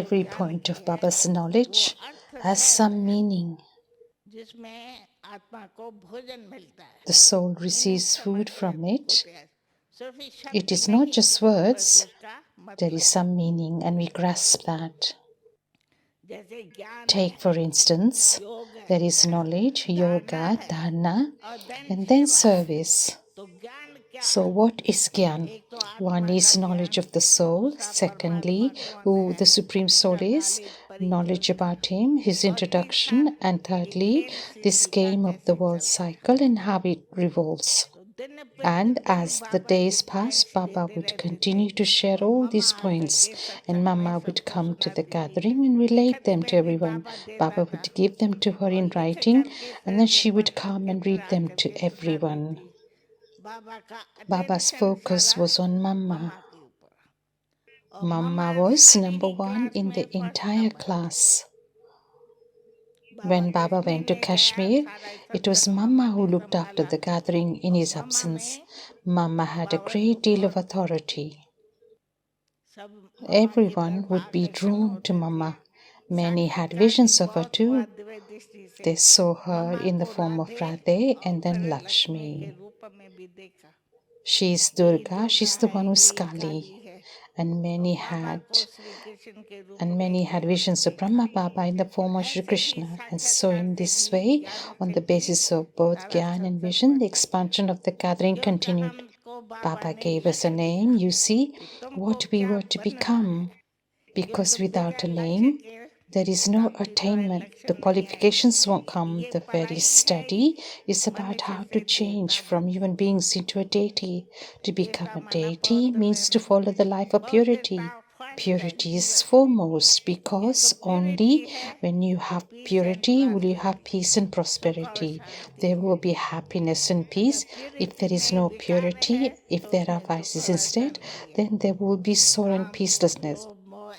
every point of Baba's knowledge has some meaning. The soul receives food from it. It is not just words, there is some meaning, and we grasp that. Take, for instance, there is knowledge, yoga, dharana, and then service. So what is Gyan? One is knowledge of the soul. Secondly, who the Supreme Soul is, knowledge about him, his introduction. And thirdly, this game of the world cycle and how it revolves. And as the days passed, Baba would continue to share all these points, and Mama would come to the gathering and relate them to everyone. Baba would give them to her in writing, and then she would come and read them to everyone. Baba's focus was on Mama. Mama was number one in the entire class. When Baba went to Kashmir, it was Mama who looked after the gathering in his absence. Mama had a great deal of authority. Everyone would be drawn to Mama. Many had visions of her too. They saw her in the form of Radhe and then Lakshmi. She is Durga, she's the one who's Kali. And many had visions of Brahma Baba in the form of Shri Krishna. And so in this way, on the basis of both Gyan and vision, the expansion of the gathering continued. Baba gave us a name, you see, what we were to become. Because without a name, there is no attainment. The qualifications won't come. The very study is about how to change from human beings into a deity. To become a deity means to follow the life of purity. Purity is foremost, because only when you have purity will you have peace and prosperity. There will be happiness and peace. If there is no purity, if there are vices instead, then there will be sorrow and peacelessness.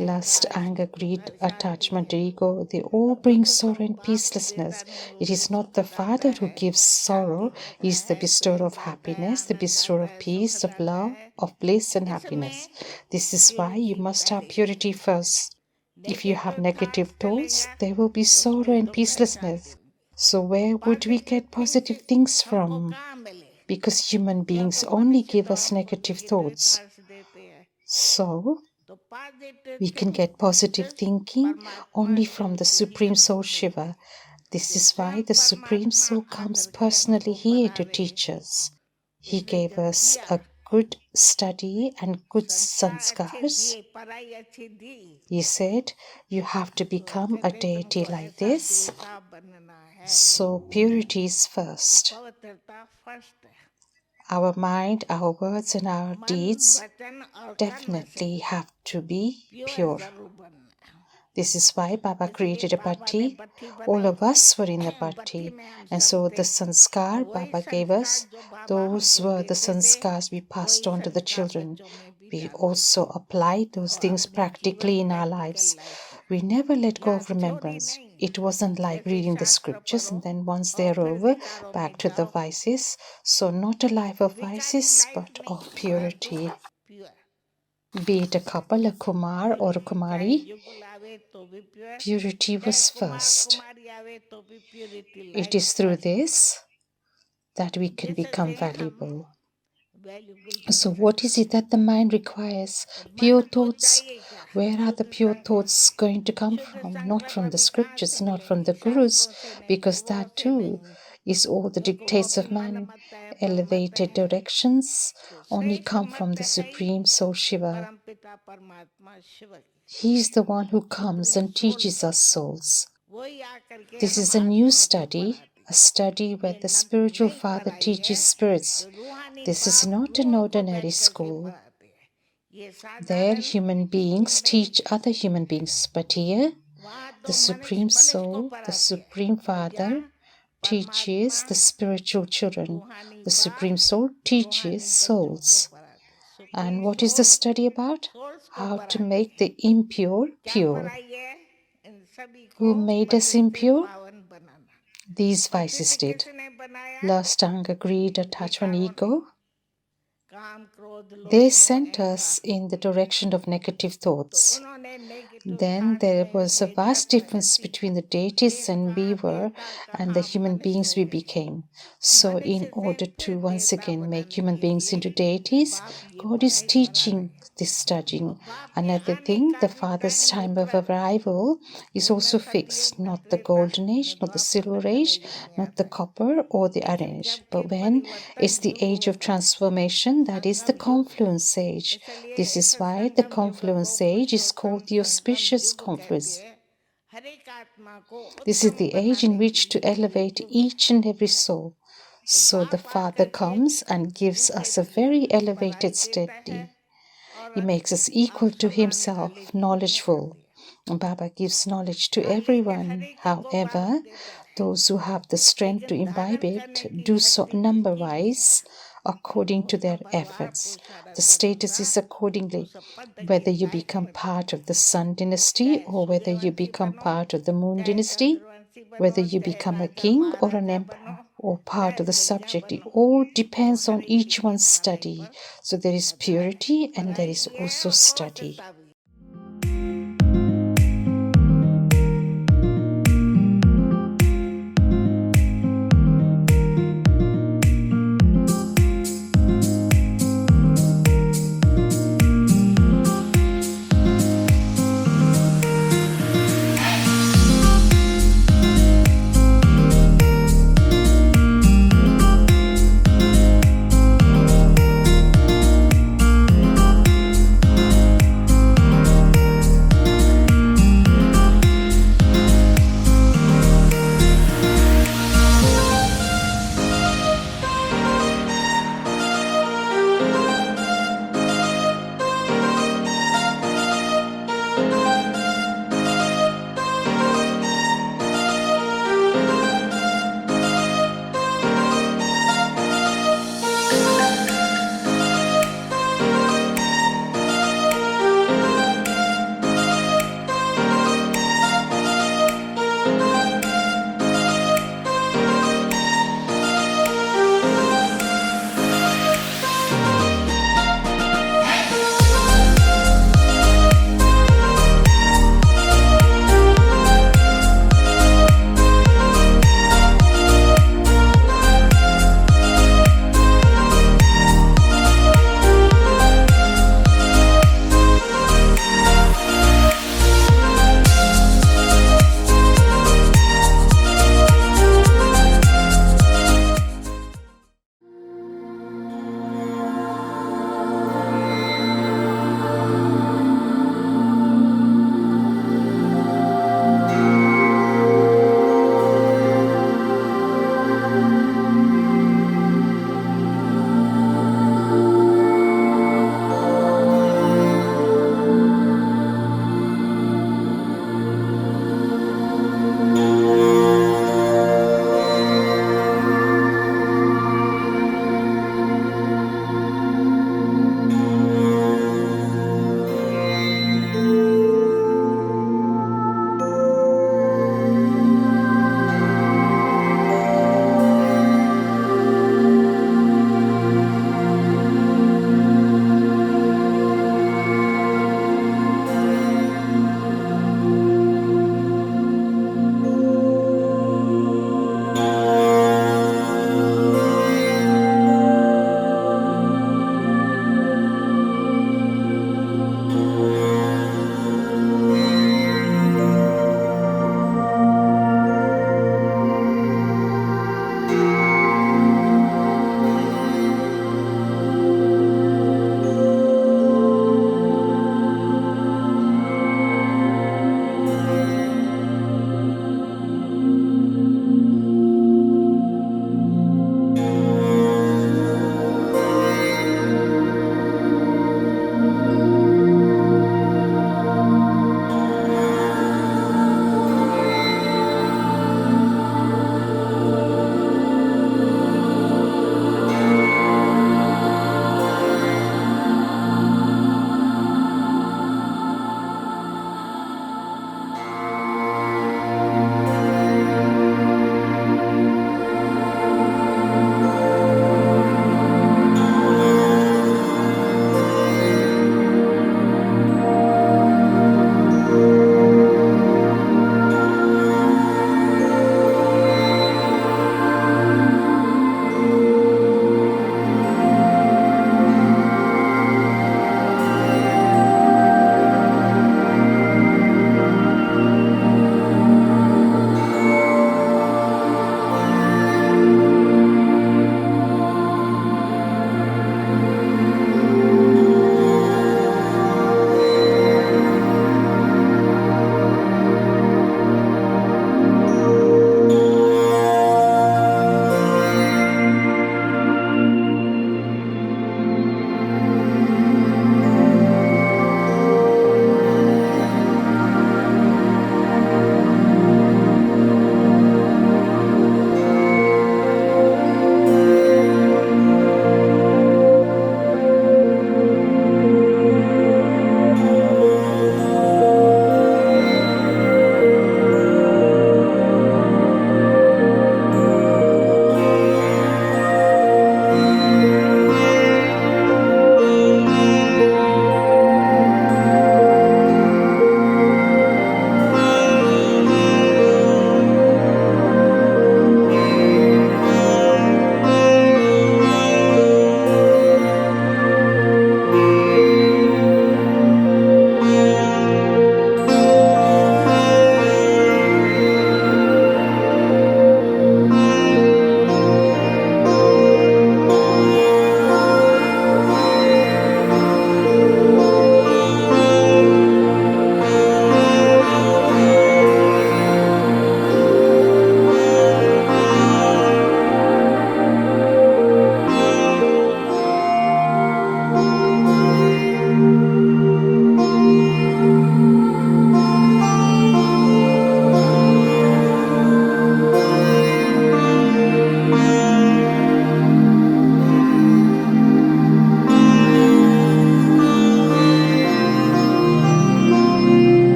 Lust, anger, greed, attachment, ego, they all bring sorrow and peacelessness. It is not the Father who gives sorrow, He is the bestower of happiness, the bestower of peace, of love, of bliss and happiness. This is why you must have purity first. If you have negative thoughts, there will be sorrow and peacelessness. So where would we get positive things from? Because human beings only give us negative thoughts. So we can get positive thinking only from the Supreme Soul Shiva. This is why the Supreme Soul comes personally here to teach us. He gave us a good study and good sanskars. He said, you have to become a deity like this. So purity is first. Our mind, our words and our deeds definitely have to be pure. This is why Baba created a bhatti. All of us were in the bhatti. And so the sanskar Baba gave us, those were the sanskars we passed on to the children. We also applied those things practically in our lives. We never let go of remembrance. It wasn't like reading the scriptures and then once they're over, back to the vices. So not a life of vices, but of purity. Be it a couple, a Kumar or a Kumari, purity was first. It is through this that we can become valuable. So what is it that the mind requires? Pure thoughts. Where are the pure thoughts going to come from? Not from the scriptures, not from the gurus, because that too is all the dictates of man. Elevated directions only come from the Supreme Soul Shiva. He is the one who comes and teaches us souls. This is a new study, a study where the spiritual father teaches spirits. This is not an ordinary school. There, human beings teach other human beings, but here, the Supreme Soul, the Supreme Father, teaches the spiritual children. The Supreme Soul teaches souls. And what is the study about? How to make the impure pure. Who made us impure? These vices did. Lust, anger, greed, attachment, ego. They sent us in the direction of negative thoughts. Then there was a vast difference between the deities and we were and the human beings we became. So in order to once again make human beings into deities, God is teaching this studying. Another thing, the Father's time of arrival is also fixed, not the golden age, not the silver age, not the copper or the iron age, but when is the age of transformation, that is the confluence age. This is why the confluence age is called the auspicious confluence. This is the age in which to elevate each and every soul. So the Father comes and gives us a very elevated state. He makes us equal to Himself, knowledgeful. And Baba gives knowledge to everyone. However, those who have the strength to imbibe it do so number-wise according to their efforts. The status is accordingly, whether you become part of the Sun dynasty or whether you become part of the Moon dynasty, whether you become a king or an emperor or part of the subject, it all depends on each one's study. So there is purity and there is also study.